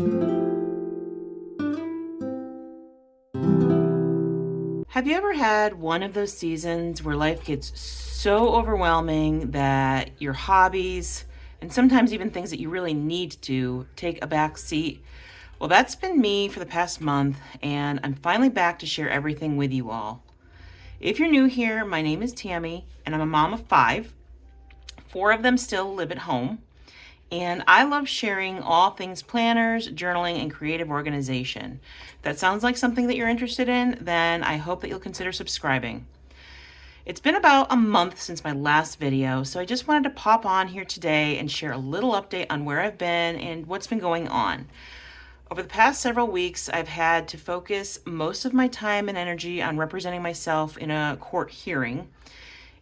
Have you ever had one of those seasons where life gets so overwhelming that your hobbies and sometimes even things that you really need to take a back seat? Well, that's been me for the past month, and I'm finally back to share everything with you all. If you're new here, my name is Tammy, and I'm a mom of five. Four of them still live at home. And I love sharing all things planners, journaling, and creative organization. If that sounds like something that you're interested in, then I hope that you'll consider subscribing. It's been about a month since my last video, so I just wanted to pop on here today and share a little update on where I've been and what's been going on. Over the past several weeks, I've had to focus most of my time and energy on representing myself in a court hearing.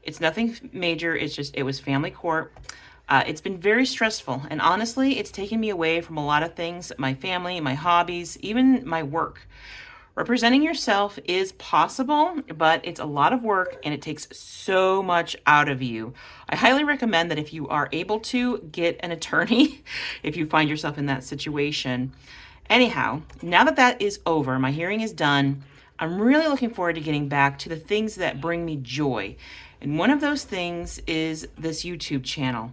It's nothing major, it was family court. It's been very stressful, and honestly, it's taken me away from a lot of things, my family, my hobbies, even my work. Representing yourself is possible, but it's a lot of work and it takes so much out of you. I highly recommend that if you are able to, get an attorney if you find yourself in that situation. Anyhow, now that that is over, my hearing is done, I'm really looking forward to getting back to the things that bring me joy. And one of those things is this YouTube channel.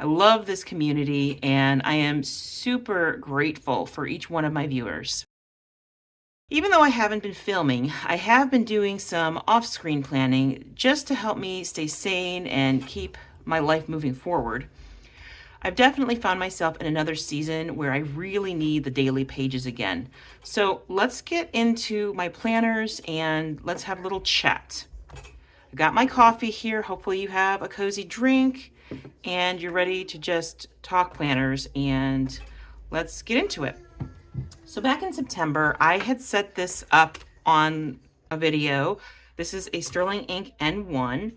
I love this community, and I am super grateful for each one of my viewers. Even though I haven't been filming, I have been doing some off-screen planning just to help me stay sane and keep my life moving forward. I've definitely found myself in another season where I really need the daily pages again. So let's get into my planners and let's have a little chat. I got my coffee here. Hopefully you have a cozy drink and you're ready to just talk planners, and let's get into it. So back in September, I had set this up on a video. This is a Sterling Ink N1,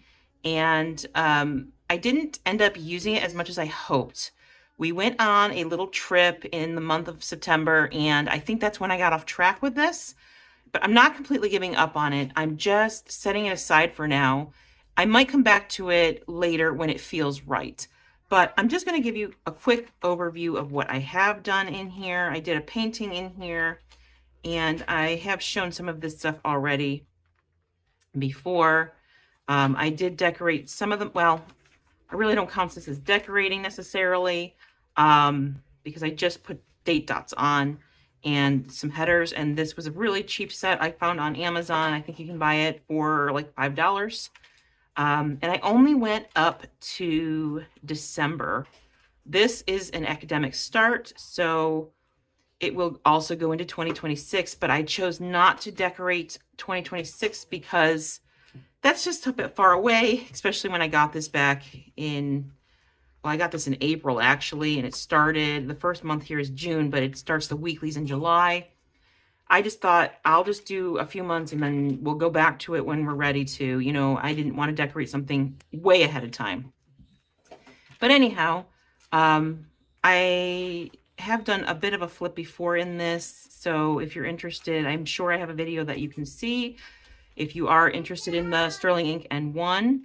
and I didn't end up using it as much as I hoped. We went on a little trip in the month of September, and I think that's when I got off track with this. But I'm not completely giving up on it. I'm just setting it aside for now. I might come back to it later when it feels right. But I'm just going to give you a quick overview of what I have done in here. I did a painting in here, and I have shown some of this stuff already before. I did decorate some of them. Well, I really don't count this as decorating necessarily, because I just put date dots on and some headers, and this was a really cheap set I found on Amazon. I think you can buy it for like $5. And I only went up to December. This is an academic start, so it will also go into 2026, but I chose not to decorate 2026 because that's just a bit far away, especially when I got this back in, well, I got this in April actually, and it started, the first month here is June, but it starts the weeklies in July. I just thought I'll just do a few months and then we'll go back to it when we're ready to. You know, I didn't want to decorate something way ahead of time. But anyhow, I have done a bit of a flip before in this. So if you're interested, I'm sure I have a video that you can see if you are interested in the Sterling Ink N1.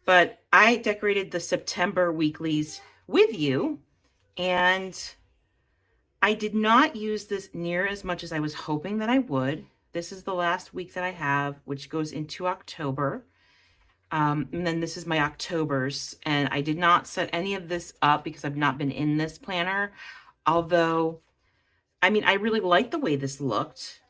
But I decorated the September weeklies with you, and I did not use this near as much as I was hoping that I would. This is the last week that I have, which goes into October. And then this is my Octobers. And I did not set any of this up because I've not been in this planner. Although, I mean, I really liked the way this looked.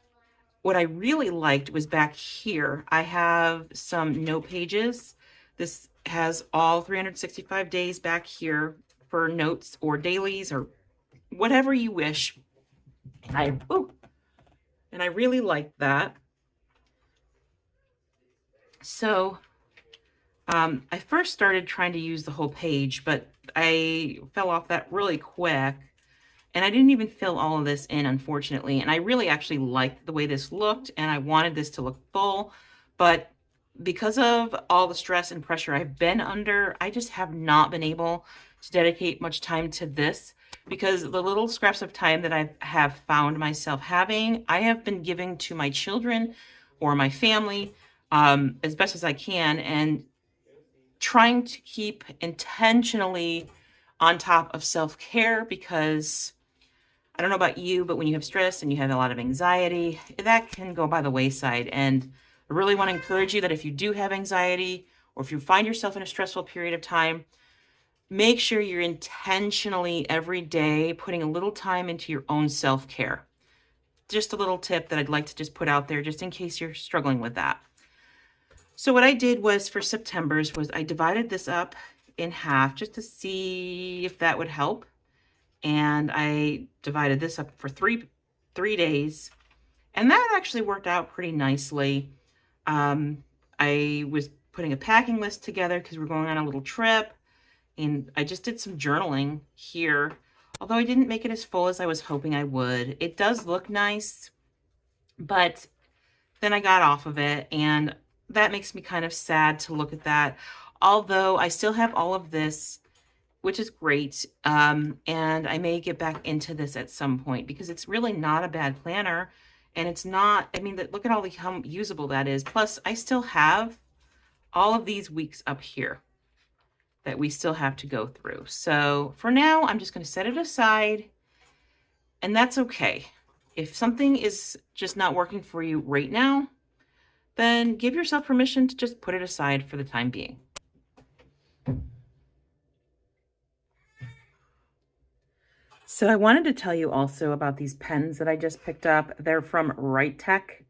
What I really liked was back here. I have some note pages. This has all 365 days back here for notes or dailies or whatever you wish. And I really like that. So I first started trying to use the whole page, but I fell off that really quick. And I didn't even fill all of this in, unfortunately. And I really actually liked the way this looked, and I wanted this to look full. But because of all the stress and pressure I've been under, I just have not been able to dedicate much time to this, because the little scraps of time that I have found myself having, I have been giving to my children or my family as best as I can, and trying to keep intentionally on top of self-care, because I don't know about you, but when you have stress and you have a lot of anxiety, that can go by the wayside. And I really want to encourage you that if you do have anxiety, or if you find yourself in a stressful period of time, make sure you're intentionally every day putting a little time into your own self-care. Just a little tip that I'd like to just put out there just in case you're struggling with that. So what I did was for September's was I divided this up in half just to see if that would help. And I divided this up for three days, and that actually worked out pretty nicely. I was putting a packing list together because we're going on a little trip, and I just did some journaling here, although I didn't make it as full as I was hoping I would. It does look nice, but then I got off of it, and that makes me kind of sad to look at that. Although I still have all of this, which is great. And I may get back into this at some point because it's really not a bad planner. And it's not, I mean, look at how usable that is. Plus, I still have all of these weeks up here that we still have to go through. So for now, I'm just going to set it aside, and that's okay. If something is just not working for you right now, then give yourself permission to just put it aside for the time being. So I wanted to tell you also about these pens that I just picked up. They're from Right Tech.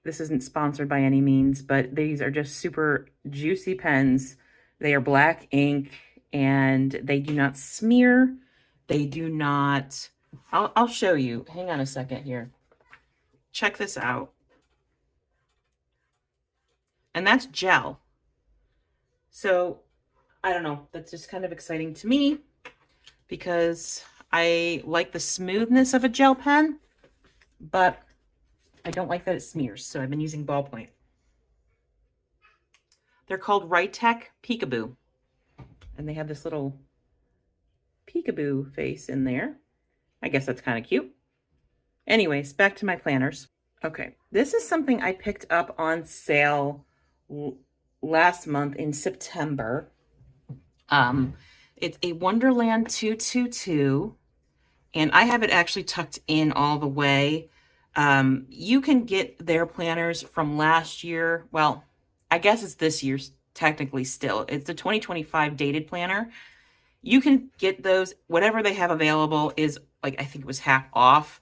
This isn't sponsored by any means, but these are just super juicy pens. They are black ink, and they do not smear. They do not, I'll show you. Hang on a second here. Check this out. And that's gel. So I don't know, that's just kind of exciting to me because I like the smoothness of a gel pen, but I don't like that it smears. So I've been using ballpoint. They're called Right Tech Peekaboo. And they have this little peekaboo face in there. I guess that's kind of cute. Anyways, back to my planners. Okay, this is something I picked up on sale last month in September. It's a Wonderland 222, and I have it actually tucked in all the way. You can get their planners from last year. Well, I guess it's this year's technically still. It's the 2025 dated planner. You can get those, whatever they have available is like, I think it was half off.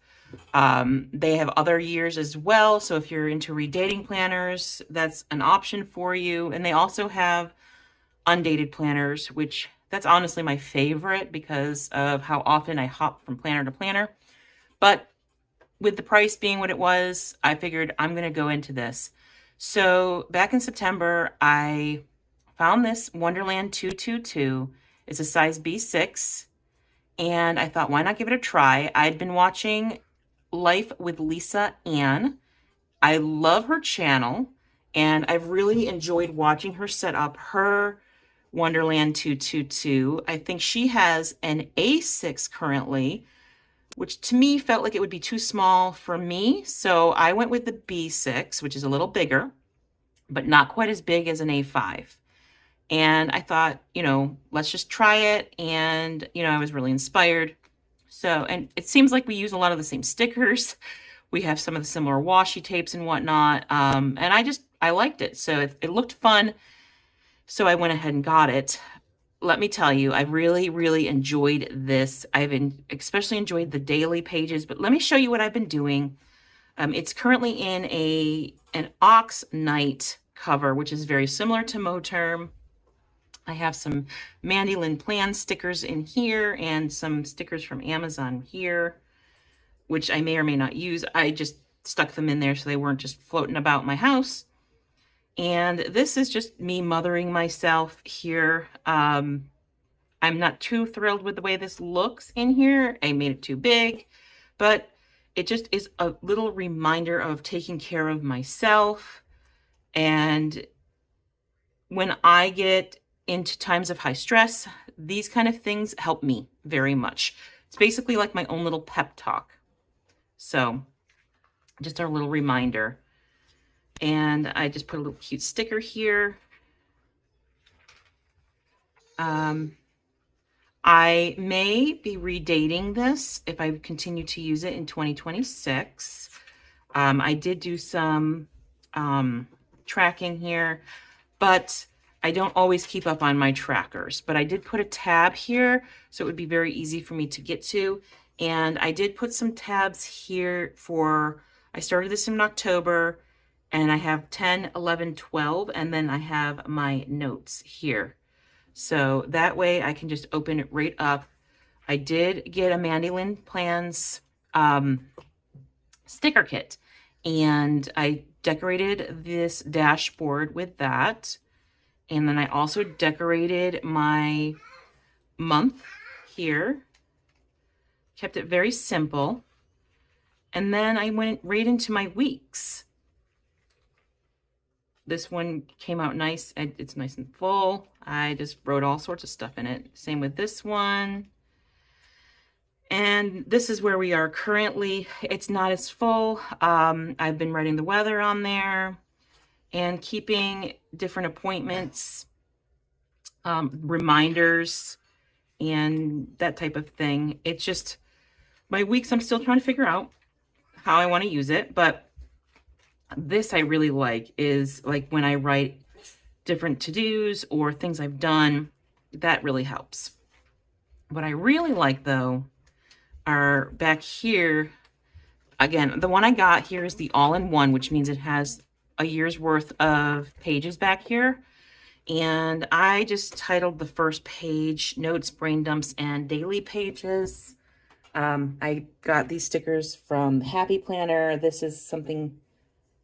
They have other years as well. So if you're into redating planners, that's an option for you. And they also have undated planners, which that's honestly my favorite because of how often I hop from planner to planner. But with the price being what it was, I figured I'm going to go into this. So back in September, I found this Wonderland 222. It's a size B6. And I thought, why not give it a try? I'd been watching Life with Lisa Ann. I love her channel, and I've really enjoyed watching her set up her Wonderland 222. I think she has an A6 currently, which to me felt like it would be too small for me. So I went with the B6, which is a little bigger, but not quite as big as an A5. And I thought, let's just try it. And, I was really inspired. So, and it seems like we use a lot of the same stickers. We have some of the similar washi tapes and whatnot. And I liked it. So it looked fun. So I went ahead and got it. Let me tell you, I really, really enjoyed this. Especially enjoyed the daily pages, but let me show you what I've been doing. It's currently in an Ox Night cover, which is very similar to Moterm. I have some Mandy Lynn Plan stickers in here and some stickers from Amazon here, which I may or may not use. I just stuck them in there so they weren't just floating about my house. And this is just me mothering myself here. I'm not too thrilled with the way this looks in here. I made it too big, but it just is a little reminder of taking care of myself. And when I get into times of high stress, these kind of things help me very much. It's basically like my own little pep talk. So just a little reminder. And I just put a little cute sticker here. I may be redating this if I continue to use it in 2026. I did do some tracking here, but I don't always keep up on my trackers. But I did put a tab here, so it would be very easy for me to get to. And I did put some tabs here I started this in October, and I have 10, 11, 12, and then I have my notes here. So that way I can just open it right up. I did get a Mandy Lynn Plans sticker kit, and I decorated this dashboard with that. And then I also decorated my month here, kept it very simple. And then I went right into my weeks. This one came out nice. It's nice and full. I just wrote all sorts of stuff in it. Same with this one. And this is where we are currently. It's not as full. I've been writing the weather on there and keeping different appointments, reminders, and that type of thing. It's just my weeks, I'm still trying to figure out how I want to use it, but this I really like is like when I write different to-dos or things I've done, that really helps. What I really like though are back here. Again, the one I got here is the all-in-one, which means it has a year's worth of pages back here. And I just titled the first page Notes, Brain Dumps, and Daily Pages. I got these stickers from Happy Planner. This is something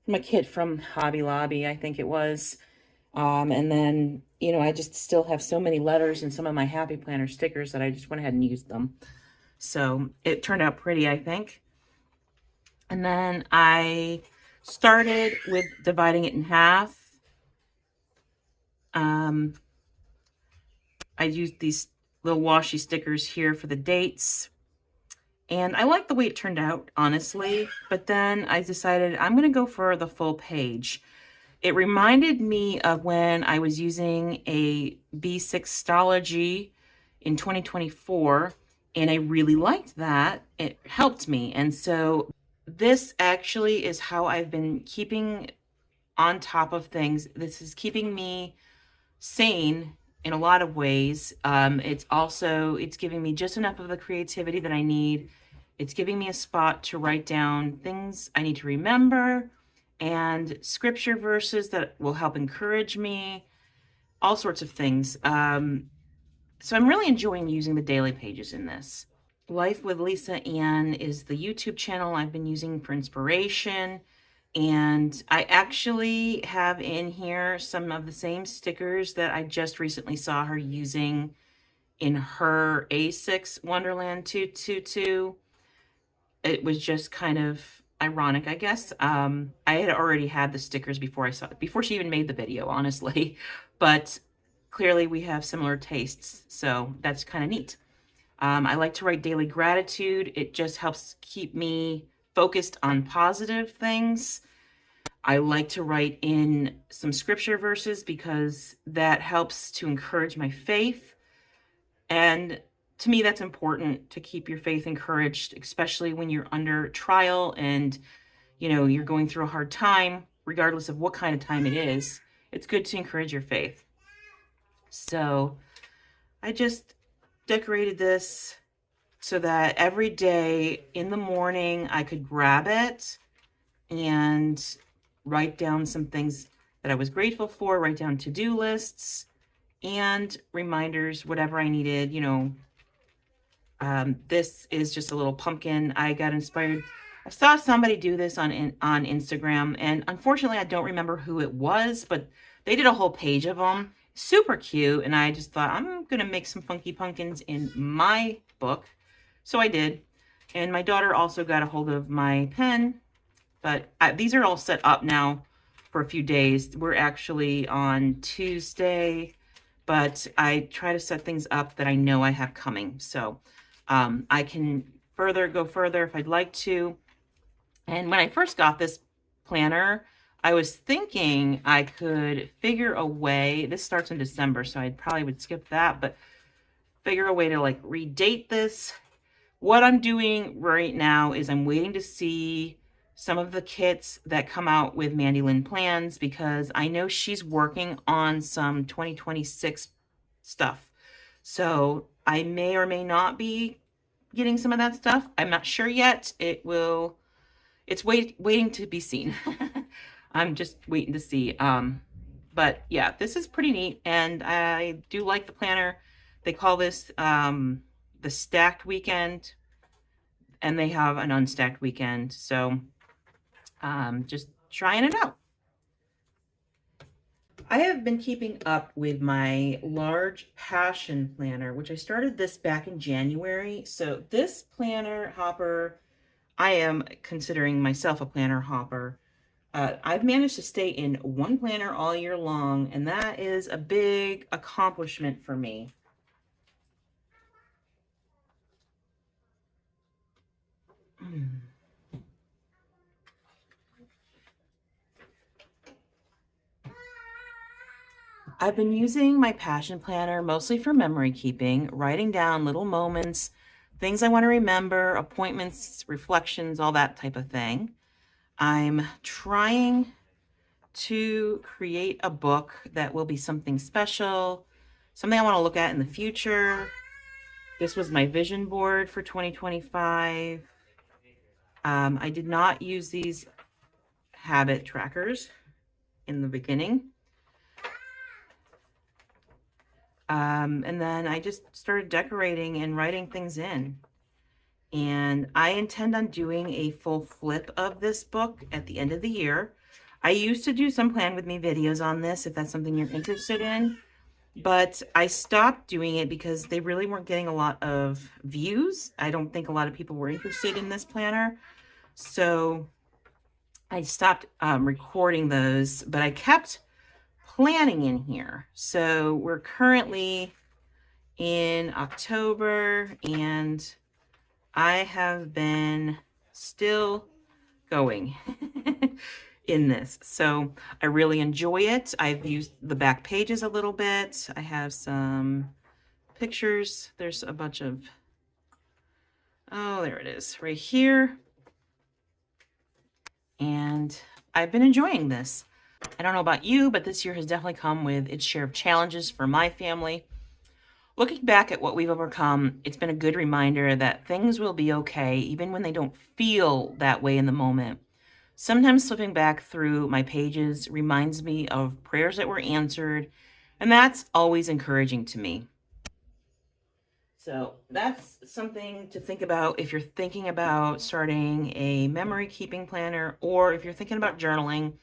from a kit from Hobby Lobby, I think it was. And then, you know, I just still have so many letters and some of my Happy Planner stickers that I just went ahead and used them. So it turned out pretty, I think. And then I started with dividing it in half. I used these little washi stickers here for the dates. And I like the way it turned out, honestly. But then I decided I'm going to go for the full page. It reminded me of when I was using a B6stology in 2024. And I really liked that. It helped me. And so this actually is how I've been keeping on top of things. This is keeping me sane in a lot of ways. It's giving me just enough of the creativity that I need. It's giving me a spot to write down things I need to remember and scripture verses that will help encourage me, all sorts of things. So I'm really enjoying using the daily pages in this. Life with Lisa Ann is the YouTube channel I've been using for inspiration. And I actually have in here some of the same stickers that I just recently saw her using in her A6 Wonderland 222. It was just kind of ironic, I guess. I had already had the stickers before she even made the video, honestly. But clearly we have similar tastes, so that's kind of neat. I like to write daily gratitude. It just helps keep me focused on positive things. I like to write in some scripture verses because that helps to encourage my faith. And to me, that's important to keep your faith encouraged, especially when you're under trial and, you know, you're going through a hard time, regardless of what kind of time it is. It's good to encourage your faith. So I just decorated this so that every day in the morning I could grab it and write down some things that I was grateful for, write down to-do lists and reminders, whatever I needed, you know. This is just a little pumpkin. I got inspired. I saw somebody do this on Instagram, and unfortunately I don't remember who it was, but they did a whole page of them. Super cute, and I just thought, I'm going to make some funky pumpkins in my book. So I did, and my daughter also got a hold of my pen, but these are all set up now for a few days. We're actually on Tuesday, but I try to set things up that I know I have coming. So I can go further if I'd like to. And when I first got this planner, I was thinking I could figure a way, this starts in December, so I probably would skip that, but figure a way to like redate this. What I'm doing right now is I'm waiting to see some of the kits that come out with Mandy Lynn plans, because I know she's working on some 2026 stuff. So I may or may not be getting some of that stuff. I'm not sure yet. It's waiting to be seen. I'm just waiting to see. But yeah, this is pretty neat, and I do like the planner. They call this the stacked weekend, and they have an unstacked weekend. So just trying it out. I have been keeping up with my large passion planner, which I started this back in January. So this planner hopper, I am considering myself a planner hopper. I've managed to stay in one planner all year long, and that is a big accomplishment for me. I've been using my passion planner mostly for memory keeping, writing down little moments, things I want to remember, appointments, reflections, all that type of thing. I'm trying to create a book that will be something special, something I want to look at in the future. This was my vision board for 2025. I did not use these habit trackers in the beginning. And then I just started decorating and writing things in. And I intend on doing a full flip of this book at the end of the year. I used to do some Plan With Me videos on this, if that's something you're interested in. But I stopped doing it because they really weren't getting a lot of views. I don't think a lot of people were interested in this planner. So I stopped recording those, but I kept planning in here. So we're currently in October, and I have been still going in this. So I really enjoy it. I've used the back pages a little bit. I have some pictures. There's a bunch of, oh, there it is right here. And I've been enjoying this. I don't know about you, but this year has definitely come with its share of challenges for my family. Looking back at what we've overcome, it's been a good reminder that things will be okay, even when they don't feel that way in the moment. Sometimes slipping back through my pages reminds me of prayers that were answered, and that's always encouraging to me. So that's something to think about if you're thinking about starting a memory keeping planner, or if you're thinking about journaling.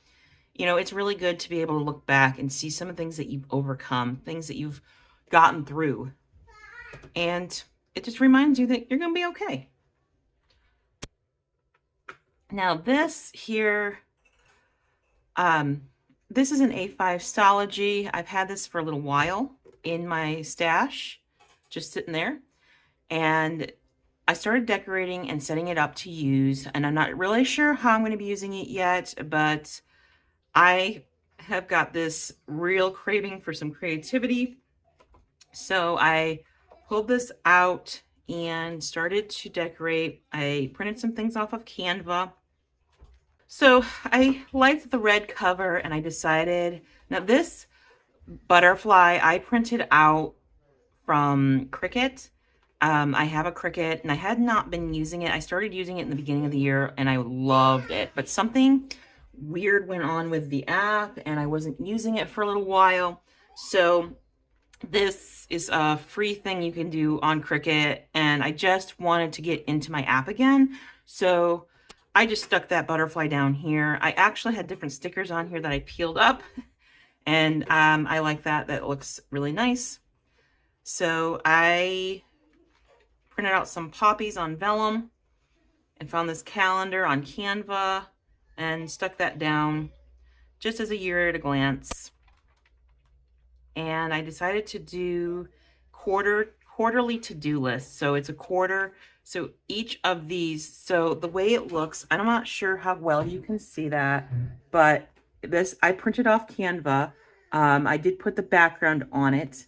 You know, it's really good to be able to look back and see some of the things that you've overcome, things that you've gotten through. And it just reminds you that you're going to be okay. Now this here, this is an A5 Stology. I've had this for a little while in my stash, just sitting there. And I started decorating and setting it up to use, and I'm not really sure how I'm going to be using it yet, but I have got this real craving for some creativity. So I pulled this out and started to decorate. I printed some things off of Canva. So I liked the red cover, and I decided, now this butterfly I printed out from Cricut. I have a Cricut, and I had not been using it. I started using it in the beginning of the year, and I loved it. But something weird went on with the app, and I wasn't using it for a little while. So this is a free thing you can do on Cricut, and I just wanted to get into my app again. So I just stuck that butterfly down here. I actually had different stickers on here that I peeled up, and I like that. That looks really nice. So I printed out some poppies on vellum and found this calendar on Canva and stuck that down just as a year at a glance. And I decided to do quarterly to-do lists. So it's a quarter. So each of these, so the way it looks, I'm not sure how well you can see that, but this, I printed off Canva. I did put the background on it,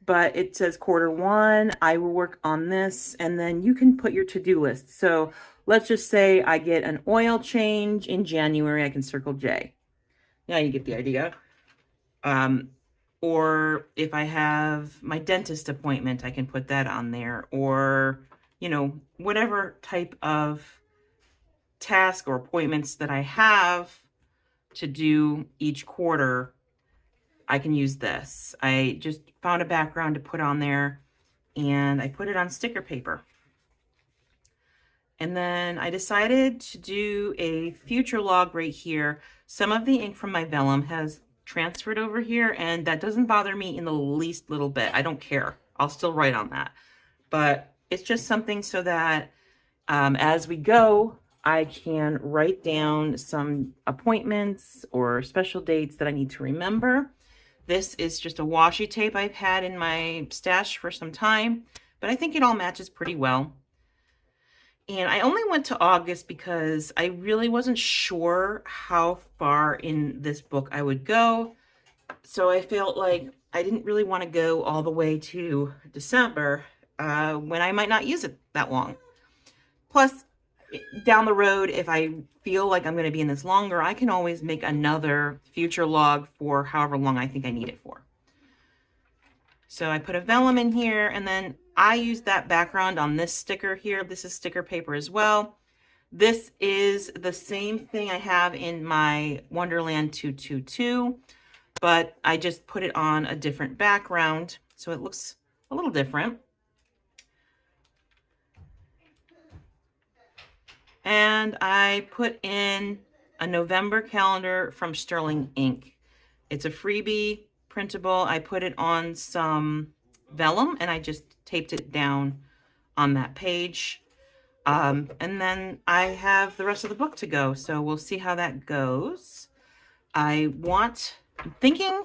but it says quarter 1, I will work on this, and then you can put your to-do list. So let's just say I get an oil change in January, I can circle J. Now you get the idea. Or if I have my dentist appointment, I can put that on there, or, you know, whatever type of task or appointments that I have to do each quarter, I can use this. I just found a background to put on there, and I put it on sticker paper. And then I decided to do a future log right here. Some of the ink from my vellum has transferred over here, and that doesn't bother me in the least little bit. I don't care. I'll still write on that. But it's just something so that as we go, I can write down some appointments or special dates that I need to remember. This is just a washi tape I've had in my stash for some time, but I think it all matches pretty well. And I only went to August because I really wasn't sure how far in this book I would go. So I felt like I didn't really want to go all the way to December when I might not use it that long. Plus, down the road, if I feel like I'm going to be in this longer, I can always make another future log for however long I think I need it for. So I put a vellum in here, and then I use that background on this sticker here. This is sticker paper as well. This is the same thing I have in my Wonderland 222, but I just put it on a different background, so it looks a little different. And I put in a November calendar from Sterling Ink. It's a freebie printable. I put it on some vellum and I just taped it down on that page. And then I have the rest of the book to go, so we'll see how that goes. I'm thinking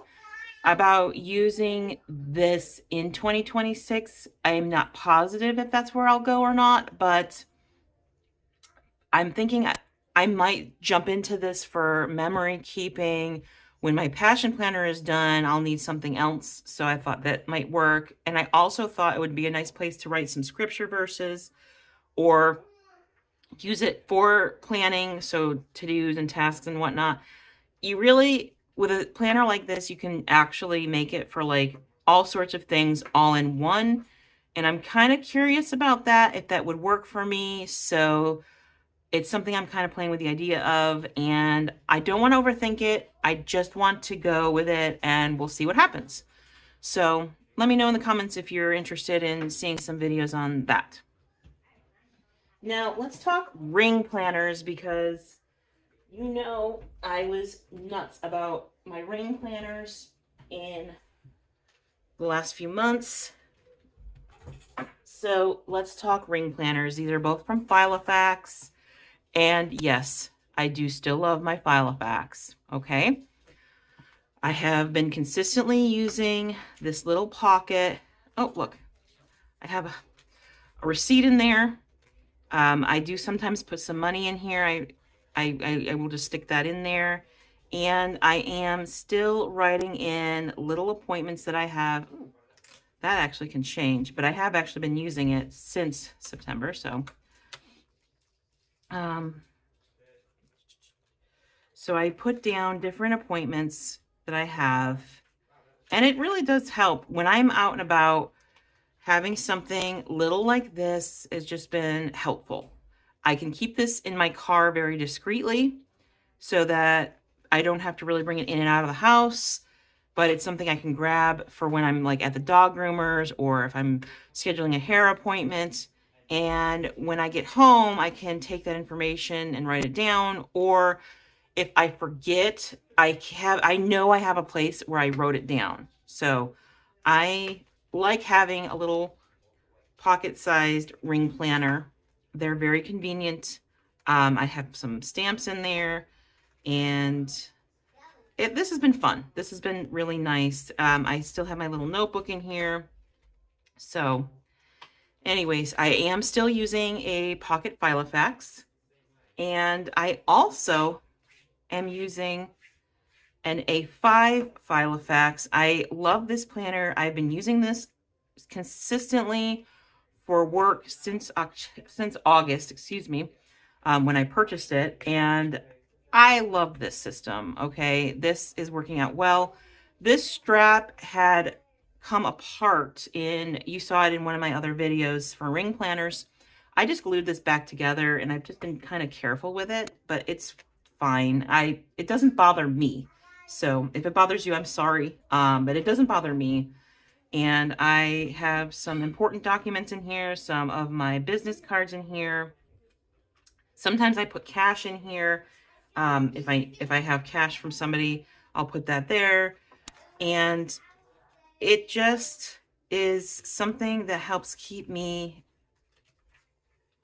about using this in 2026. I'm not positive if that's where I'll go or not, but I'm thinking I might jump into this for memory keeping. When my passion planner is done, I'll need something else. So I thought that might work. And I also thought it would be a nice place to write some scripture verses or use it for planning. So to-dos and tasks and whatnot. You really, with a planner like this, you can actually make it for like all sorts of things all in one. And I'm kind of curious about that, if that would work for me. So it's something I'm kind of playing with the idea of, and I don't want to overthink it. I just want to go with it, and we'll see what happens. So let me know in the comments if you're interested in seeing some videos on that. Now let's talk ring planners, because you know I was nuts about my ring planners in the last few months. So let's talk ring planners. These are both from Filofax. And yes, I do still love my Filofax, okay? I have been consistently using this little pocket. Oh, look, I have a receipt in there. I do sometimes put some money in here. I will just stick that in there. And I am still writing in little appointments that I have. That actually can change, but I have actually been using it since September, so. So I put down different appointments that I have, and it really does help when I'm out and about. Having something little like this has just been helpful. I can keep this in my car very discreetly so that I don't have to really bring it in and out of the house, but it's something I can grab for when I'm like at the dog groomers or if I'm scheduling a hair appointment. And when I get home, I can take that information and write it down. Or if I forget, I know I have a place where I wrote it down. So I like having a little pocket-sized ring planner. They're very convenient. I have some stamps in there, and this has been fun. This has been really nice. I still have my little notebook in here. So anyways, I am still using a pocket Filofax, and I also am using and A5 Filofax. I love this planner. I've been using this consistently for work since August, excuse me, when I purchased it, and I love this system. Okay, this is working out well. This strap had come apart you saw it in one of my other videos for ring planners. I just glued this back together, and I've just been kind of careful with it, but it's fine. It doesn't bother me. So if it bothers you, I'm sorry, but it doesn't bother me. And I have some important documents in here, some of my business cards in here. Sometimes I put cash in here. If I have cash from somebody, I'll put that there. And it just is something that helps keep me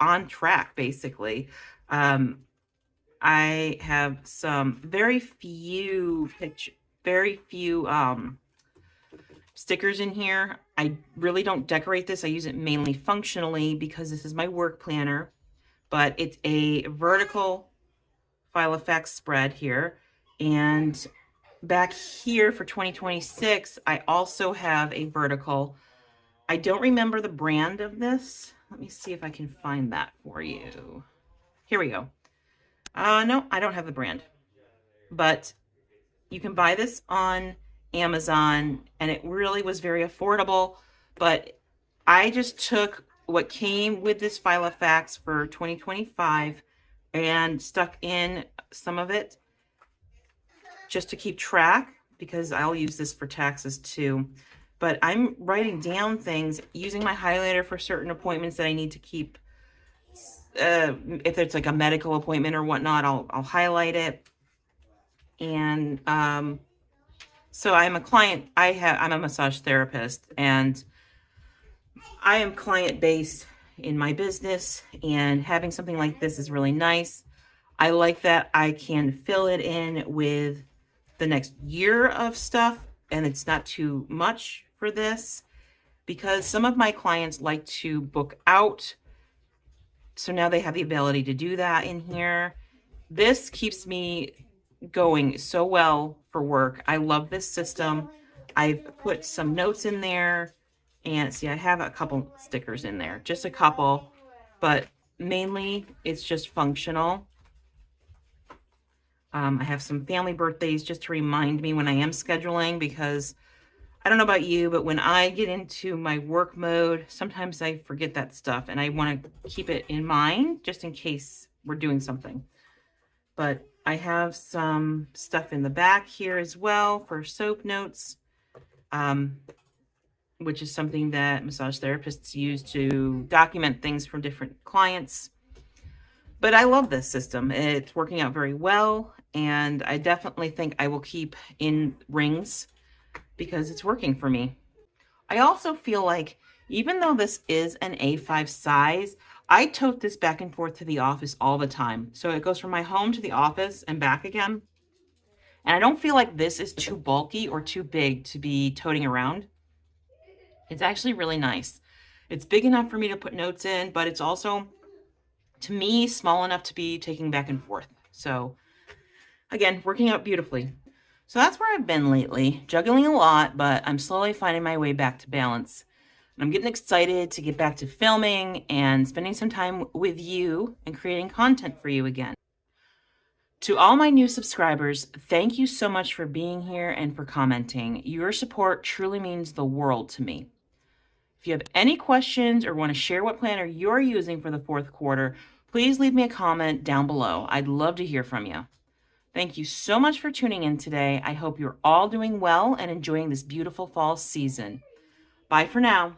on track, basically. I have some very few stickers in here. I really don't decorate this. I use it mainly functionally because this is my work planner, but it's a vertical Filofax spread here. And back here for 2026, I also have a vertical. I don't remember the brand of this. Let me see if I can find that for you. Here we go. No, I don't have the brand, but you can buy this on Amazon, and it really was very affordable. But I just took what came with this Filofax for 2025 and stuck in some of it just to keep track, because I'll use this for taxes too. But I'm writing down things using my highlighter for certain appointments that I need to keep. If it's like a medical appointment or whatnot, I'll highlight it. And so I'm a client. I'm a massage therapist, and I am client-based in my business, and having something like this is really nice. I like that I can fill it in with the next year of stuff, and it's not too much for this, because some of my clients like to book out. So now they have the ability to do that in here. This keeps me going so well for work. I love this system. I've put some notes in there, and see, I have a couple stickers in there, just a couple, but mainly it's just functional. I have some family birthdays just to remind me when I am scheduling, because I don't know about you, but when I get into my work mode, sometimes I forget that stuff, and I want to keep it in mind just in case we're doing something. But I have some stuff in the back here as well for soap notes, which is something that massage therapists use to document things from different clients. But I love this system. It's working out very well, and I definitely think I will keep in rings because it's working for me. I also feel like, even though this is an A5 size, I tote this back and forth to the office all the time. So it goes from my home to the office and back again. And I don't feel like this is too bulky or too big to be toting around. It's actually really nice. It's big enough for me to put notes in, but it's also, to me, small enough to be taking back and forth. So again, working out beautifully. So that's where I've been lately, juggling a lot, but I'm slowly finding my way back to balance. And I'm getting excited to get back to filming and spending some time with you and creating content for you again. To all my new subscribers, thank you so much for being here and for commenting. Your support truly means the world to me. If you have any questions or want to share what planner you're using for the fourth quarter, please leave me a comment down below. I'd love to hear from you. Thank you so much for tuning in today. I hope you're all doing well and enjoying this beautiful fall season. Bye for now.